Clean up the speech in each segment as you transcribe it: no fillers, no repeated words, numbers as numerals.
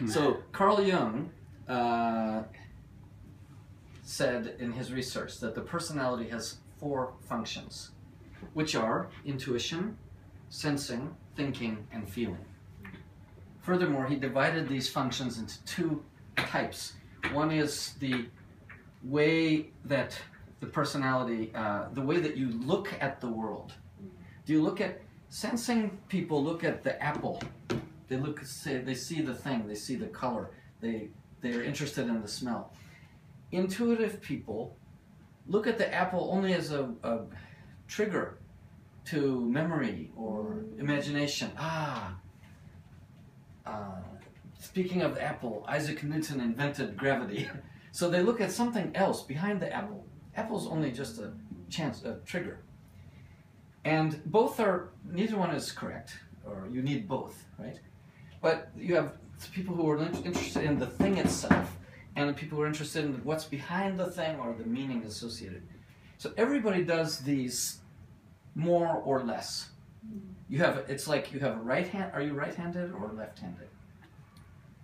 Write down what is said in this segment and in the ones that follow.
So Carl Jung said in his research that the personality has 4 functions, which are intuition, sensing, thinking, and feeling. Furthermore, he divided these functions into 2 types. One is the way that the personality, the way that you look at the world. Do you look at, sensing people look at the apple. They look, they see the thing, they see the color, they're interested in the smell. Intuitive people look at the apple only as a trigger to memory or imagination. Speaking of the apple, Isaac Newton invented gravity. So they look at something else behind the apple. Apple's only just a trigger. And both are, neither one is correct, or you need both, right? But you have people who are interested in the thing itself, and people who are interested in what's behind the thing or the meaning associated. So everybody does these more or less. You have, it's like you have a right hand, are you right-handed or left-handed?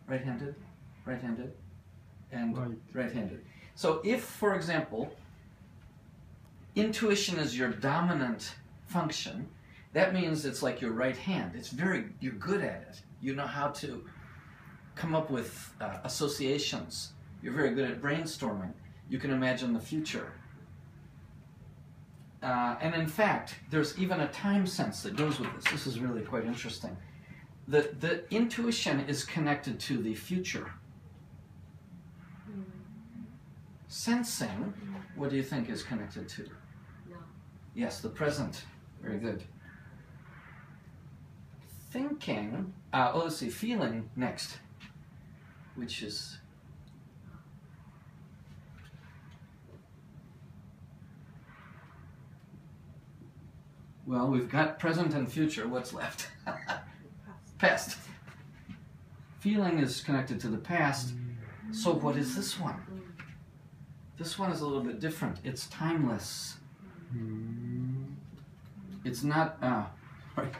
Right-handed, right-handed, and right-handed. So if, for example, intuition is your dominant function, that means it's like your right hand. It's you're good at it. You know how to come up with associations. You're very good at brainstorming. You can imagine the future. And in fact, there's even a time sense that goes with this. This is really quite interesting. The intuition is connected to the future. Sensing, what do you think is connected to? No. Yes, the present. Very good. Thinking, let's see, feeling next, which is well, we've got present and future. What's left? Past. Feeling is connected to the past. So what is this one? This one is a little bit different. It's timeless. It's not, right.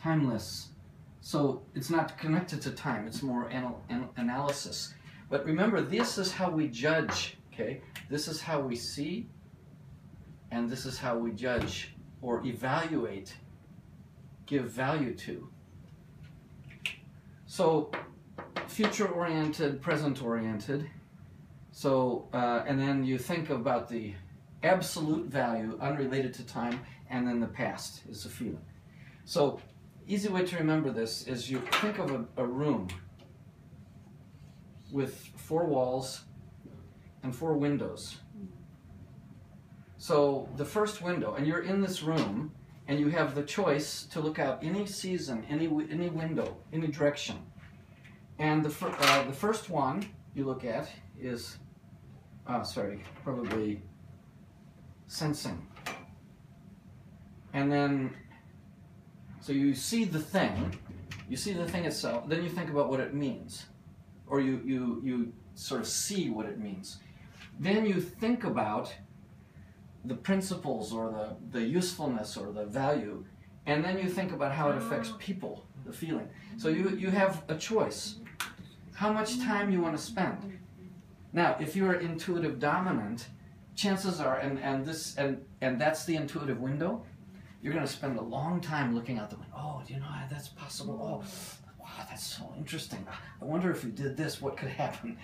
Timeless. So it's not connected to time. It's more analysis. But remember, this is how we judge, okay? This is how we see, and this is how we judge or evaluate, give value to. So, future-oriented, present-oriented. So, and then you think about the absolute value, unrelated to time, and then the past is the feeling. So, easy way to remember this is you think of a room with 4 walls and 4 windows. So the first window, and you're in this room, and you have the choice to look out any season, any window, any direction. And the first one you look at is, probably sensing. And then, so you see the thing itself, then you think about what it means. Or you sort of see what it means. Then you think about the principles or the usefulness or the value, and then you think about how it affects people, the feeling. So you have a choice. How much time you want to spend. Now, if you're intuitive dominant, chances are, and that's the intuitive window, you're going to spend a long time looking out the window. Oh, do you know how that's possible? Oh, wow, that's so interesting. I wonder if you did this, what could happen?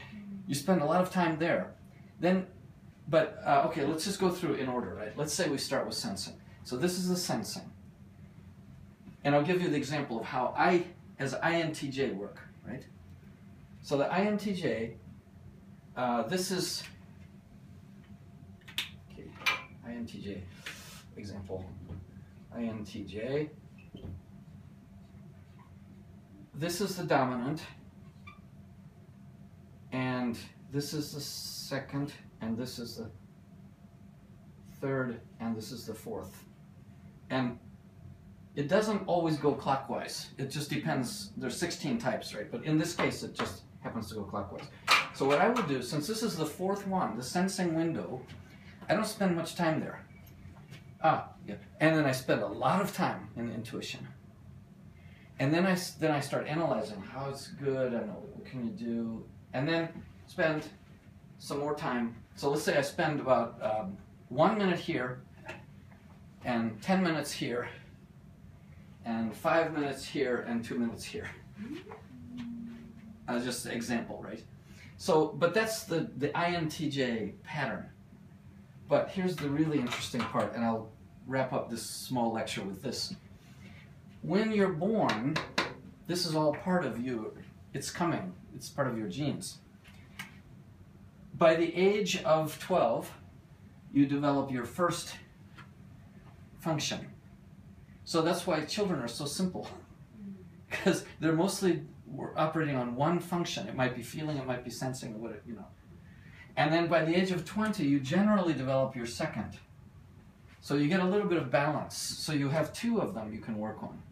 You spend a lot of time there. Then, okay, let's just go through in order, right? Let's say we start with sensing. So this is the sensing. And I'll give you the example of how I, as INTJ, work, right? So the INTJ, this is, okay, INTJ, example, INTJ. This is the dominant, and this is the second, and this is the third, and this is the fourth. And it doesn't always go clockwise. It just depends. There's 16 types, right? But in this case, it just happens to go clockwise. So what I would do, since this is the fourth one, the sensing window, I don't spend much time there. Yeah. And then I spend a lot of time in intuition. And then I start analyzing how it's good and what can you do. And then spend some more time. So let's say I spend about 1 minute here and 10 minutes here and 5 minutes here and 2 minutes here. Just an example, right? So, but that's the INTJ pattern. But here's the really interesting part, and I'll wrap up this small lecture with this. When you're born, this is all part of you. It's coming. It's part of your genes. By the age of 12, you develop your first function. So that's why children are so simple, because they're mostly operating on one function. It might be feeling, it might be sensing, you know. And then by the age of 20, you generally develop your second. So you get a little bit of balance. So you have two of them you can work on.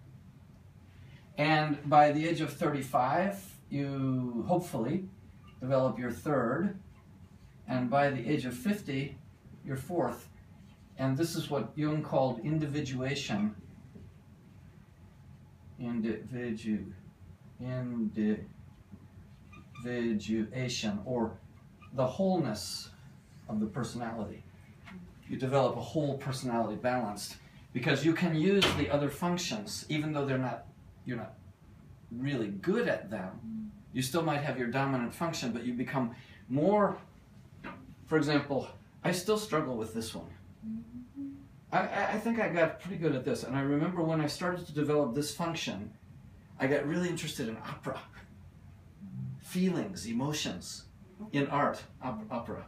And by the age of 35, you hopefully develop your third. And by the age of 50, your fourth. And this is what Jung called individuation. Individuation, or the wholeness of the personality. You develop a whole personality balanced, because you can use the other functions, even though you're not really good at them. You still might have your dominant function, but you become more. For example, I still struggle with this one. I think I got pretty good at this, and I remember when I started to develop this function, I got really interested in opera. Feelings, emotions, in art, opera.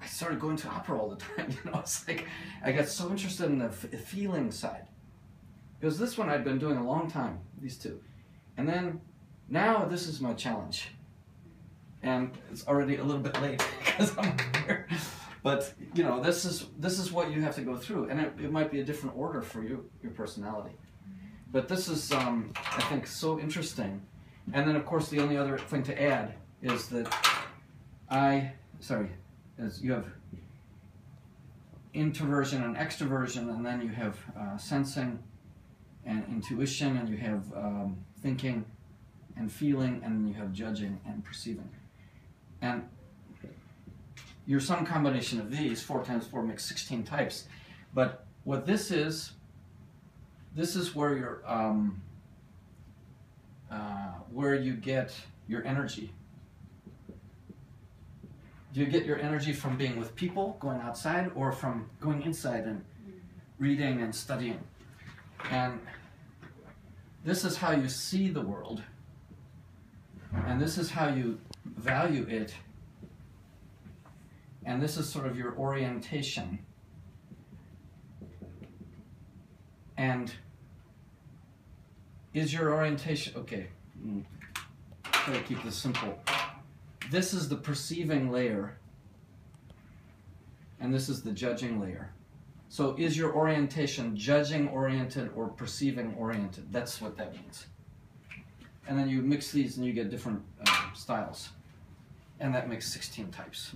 I started going to opera all the time, you know, it's like, I got so interested in the feeling side. Because this one I'd been doing a long time, these two. And then, now this is my challenge. And it's already a little bit late, because I'm here. But, you know, this is what you have to go through. And it might be a different order for you, your personality. But this is, I think, so interesting. And then, of course, the only other thing to add is that is you have introversion and extroversion, and then you have sensing and intuition, and you have thinking and feeling, and then you have judging and perceiving. And you're some combination of these. 4 times 4 makes 16 types. But what this is where you're where you get your energy. Do you get your energy from being with people, going outside, or from going inside and reading and studying? And this is how you see the world, and this is how you value it, and this is sort of your orientation. And is your orientation, okay, try to keep this simple. This is the perceiving layer, and this is the judging layer. So is your orientation judging oriented or perceiving oriented? That's what that means. And then you mix these and you get different styles. And that makes 16 types.